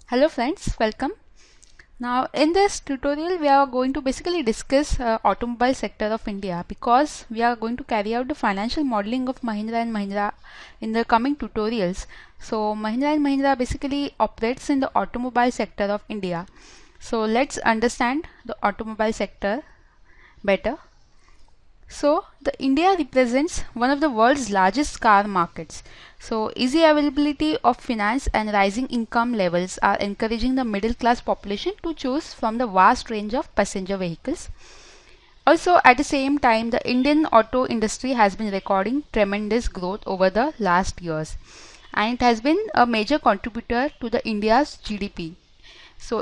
Hello friends, welcome. Now in this tutorial we are going to basically discuss automobile sector of India because we are going to carry out the financial modeling of Mahindra and Mahindra in the coming tutorials. So Mahindra and Mahindra basically operates in the automobile sector of India. So let's understand the automobile sector better. So, the India represents one of the world's largest car markets. So, easy availability of finance and rising income levels are encouraging the middle class population to choose from the vast range of passenger vehicles. Also, at the same time, the Indian auto industry has been recording tremendous growth over the last years, and it has been a major contributor to the India's GDP. So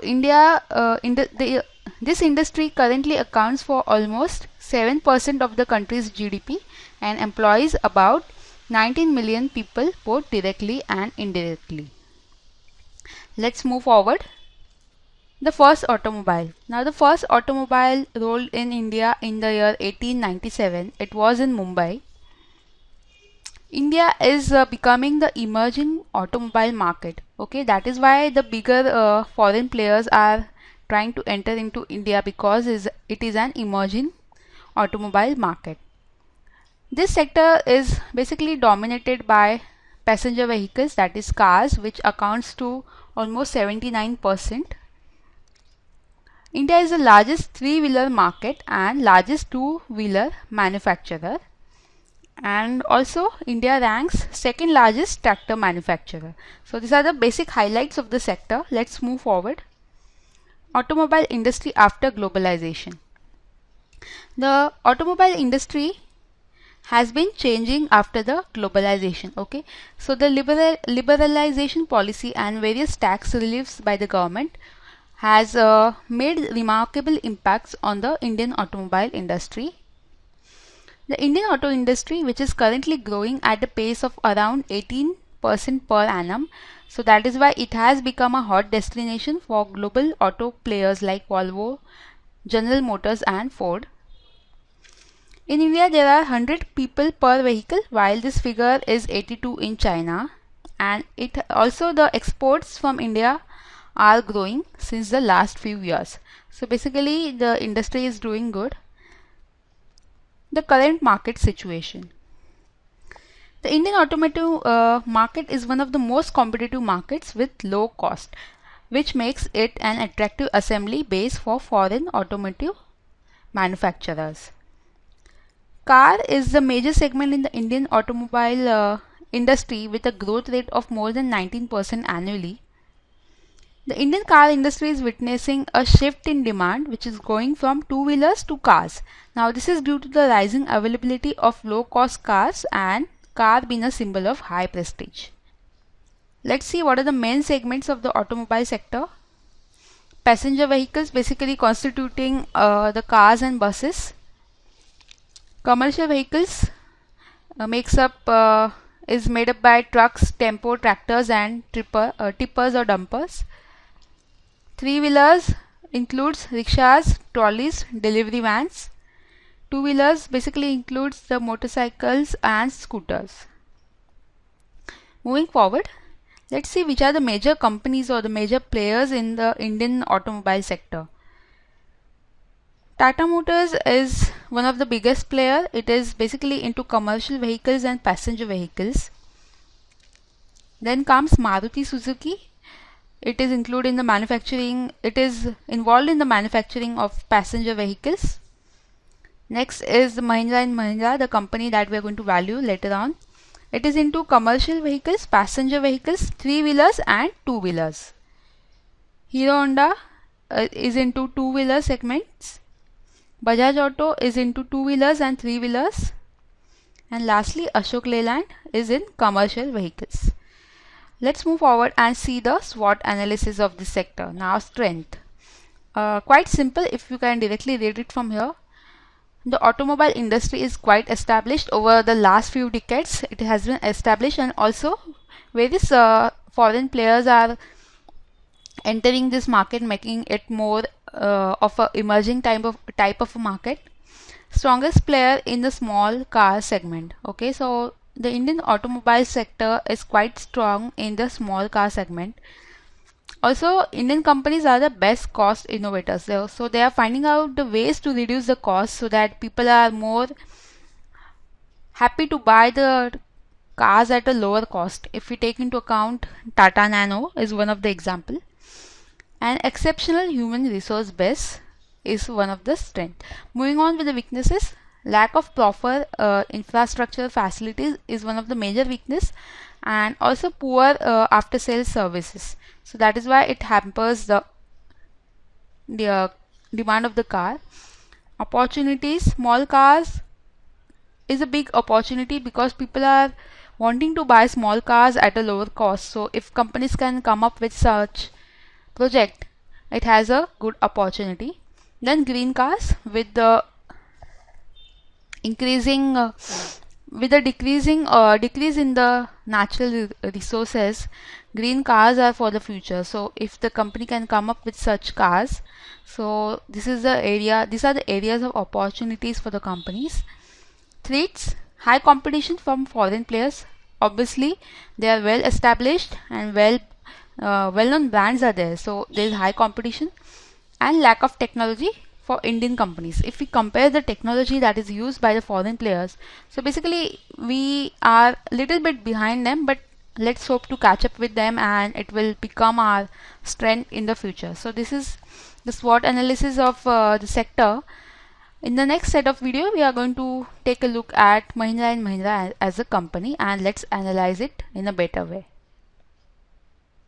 this industry currently accounts for almost 7% of the country's GDP and employs about 19 million people both directly and indirectly. Let's move forward. The first automobile. Now the first automobile rolled in India in the year 1897. It was in Mumbai. India is becoming the emerging automobile market. Okay, that is why the bigger foreign players are trying to enter into India because it is an emerging automobile market. This sector is basically dominated by passenger vehicles, that is cars, which accounts to almost 79%. India is the largest three-wheeler market and largest two-wheeler manufacturer. And also India ranks second largest tractor manufacturer. So these are the basic highlights of the sector. Let's move forward. Automobile industry after globalization. The automobile industry has been changing after the globalization. Okay, so the liberalization policy and various tax reliefs by the government has made remarkable impacts on the Indian automobile industry. The Indian auto industry, which is currently growing at a pace of around 18% per annum, so that is why it has become a hot destination for global auto players like Volvo, General Motors and Ford. In India, there are 100 people per vehicle, while this figure is 82 in China, and it also the exports from India are growing since the last few years. So basically, the industry is doing good. The current market situation. The Indian automotive market is one of the most competitive markets with low cost, which makes it an attractive assembly base for foreign automotive manufacturers. Car is the major segment in the Indian automobile industry with a growth rate of more than 19% annually. The Indian car industry is witnessing a shift in demand, which is going from two-wheelers to cars. Now this is due to the rising availability of low-cost cars and car being a symbol of high prestige. Let's see what are the main segments of the automobile sector. Passenger vehicles, basically constituting the cars and buses. Commercial vehicles is made up by trucks, tempo, tractors and tippers or dumpers. Three-wheelers includes rickshaws, trolleys, delivery vans. Two-wheelers basically includes the motorcycles and scooters. Moving forward, let's see which are the major companies or the major players in the Indian automobile sector. Tata Motors is one of the biggest player. It is basically into commercial vehicles and passenger vehicles. Then comes Maruti Suzuki. It is included in the manufacturing. It is involved in the manufacturing of passenger vehicles. Next is Mahindra and Mahindra, the company that we are going to value later on. It is into commercial vehicles, passenger vehicles, three-wheelers and two-wheelers. Hero Honda is into two-wheeler segments. Bajaj Auto is into two-wheelers and three-wheelers. And lastly, Ashok Leyland is in commercial vehicles. Let's move forward and see the SWOT analysis of this sector. Now strength. Quite simple if you can directly read it from here. The automobile industry is quite established over the last few decades. It has been established and also various foreign players are entering this market, making it more of a emerging type of a market. Strongest player in the small car segment. Okay, so the Indian automobile sector is quite strong in the small car segment. Also, Indian companies are the best cost innovators. So they are finding out the ways to reduce the cost so that people are more happy to buy the cars at a lower cost. If we take into account, Tata Nano is one of the example, and exceptional human resource base is one of the strength. Moving on with the weaknesses, lack of proper infrastructure facilities is one of the major weakness, and also poor after sales services. So that is why it hampers the demand of the car. Opportunities, small cars is a big opportunity because people are wanting to buy small cars at a lower cost. So if companies can come up with such project, it has a good opportunity. Then green cars, with the increasing with the decrease in the natural resources, green cars are for the future. So if the company can come up with such cars, so these are the areas of opportunities for the companies. Threats, high competition from foreign players. Obviously they are well established and well-known brands are there, so there is high competition. And lack of technology for Indian companies. If we compare the technology that is used by the foreign players, so basically we are little bit behind them, but let's hope to catch up with them and it will become our strength in the future. So this is the SWOT analysis of the sector. In the next set of video, we are going to take a look at Mahindra & Mahindra as a company, and let's analyze it in a better way.